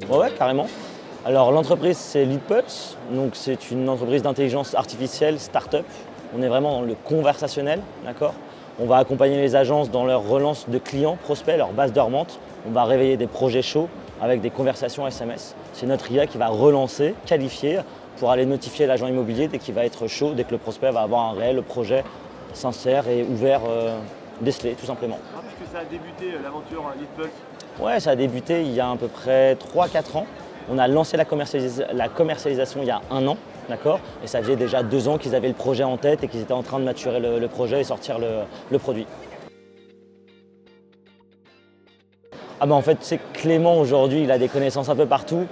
Ouais, carrément. Alors l'entreprise c'est LeadPulse, donc c'est une entreprise d'intelligence artificielle start-up. On est vraiment dans le conversationnel, d'accord. On va accompagner les agences dans leur relance de clients, prospects, leur base dormante. On va réveiller des projets chauds avec des conversations SMS. C'est notre IA qui va relancer, qualifier pour aller notifier l'agent immobilier dès qu'il va être chaud, dès que le prospect va avoir un réel projet sincère et ouvert, décelé tout simplement. Ah, puisque ça a débuté l'aventure LeadPulse. Ouais, ça a débuté il y a à peu près 3-4 ans. On a lancé la commercialisation il y a 1 an, d'accord. Et ça faisait déjà 2 ans qu'ils avaient le projet en tête et qu'ils étaient en train de maturer le projet et sortir le produit. Ah bah en fait, c'est Clément aujourd'hui, il a des connaissances un peu partout.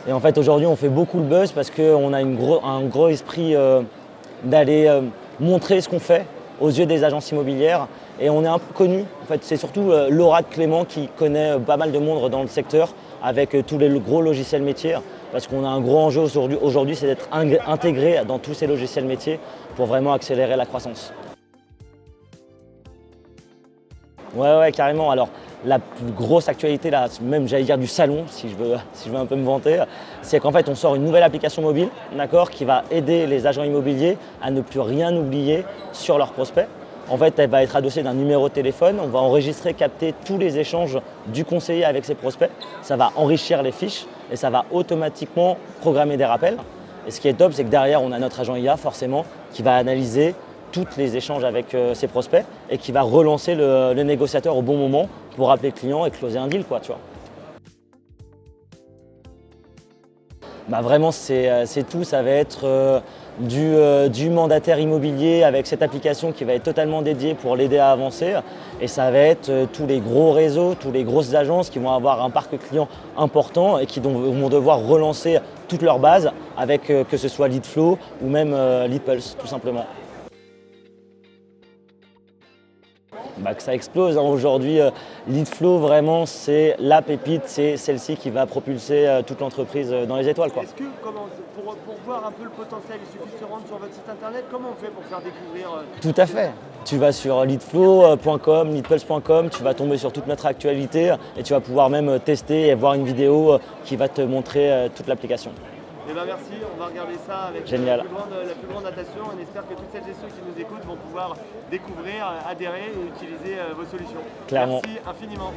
Et en fait, aujourd'hui, on fait beaucoup le buzz parce qu'on a un gros esprit d'aller montrer ce qu'on fait aux yeux des agences immobilières. Et on est un peu connu. En fait, c'est surtout l'aura de Clément qui connaît pas mal de monde dans le secteur avec tous les gros logiciels métiers. Parce qu'on a un gros enjeu aujourd'hui, c'est d'être intégré dans tous ces logiciels métiers pour vraiment accélérer la croissance. Ouais, carrément. Alors, la plus grosse actualité, là, même j'allais dire du salon, si je veux un peu me vanter, c'est qu'en fait, on sort une nouvelle application mobile, d'accord, qui va aider les agents immobiliers à ne plus rien oublier sur leurs prospects. En fait, elle va être adossée d'un numéro de téléphone. On va enregistrer, capter tous les échanges du conseiller avec ses prospects. Ça va enrichir les fiches et ça va automatiquement programmer des rappels. Et ce qui est top, c'est que derrière, on a notre agent IA, forcément, qui va analyser tous les échanges avec ses prospects et qui va relancer le négociateur au bon moment pour rappeler le client et closer un deal, quoi, tu vois. Bah vraiment, c'est tout. Ça va être du mandataire immobilier avec cette application qui va être totalement dédiée pour l'aider à avancer. Et ça va être tous les gros réseaux, toutes les grosses agences qui vont avoir un parc client important et qui vont devoir relancer toute leur base avec que ce soit Leadflow ou même LeadPulse, tout simplement. Bah, que ça explose. Aujourd'hui, Leadflow, vraiment, c'est la pépite, c'est celle-ci qui va propulser toute l'entreprise dans les étoiles, quoi. Est-ce que pour voir un peu le potentiel, il suffit de se rendre sur votre site internet? Comment on fait pour faire découvrir Tout à fait. Tu vas sur leadflow.com, leadpulse.com, tu vas tomber sur toute notre actualité et tu vas pouvoir même tester et voir une vidéo qui va te montrer toute l'application. Eh ben merci, on va regarder ça avec Génial. la plus grande attention. On espère que toutes celles et ceux qui nous écoutent vont pouvoir découvrir, adhérer et utiliser vos solutions. Clairement. Merci infiniment.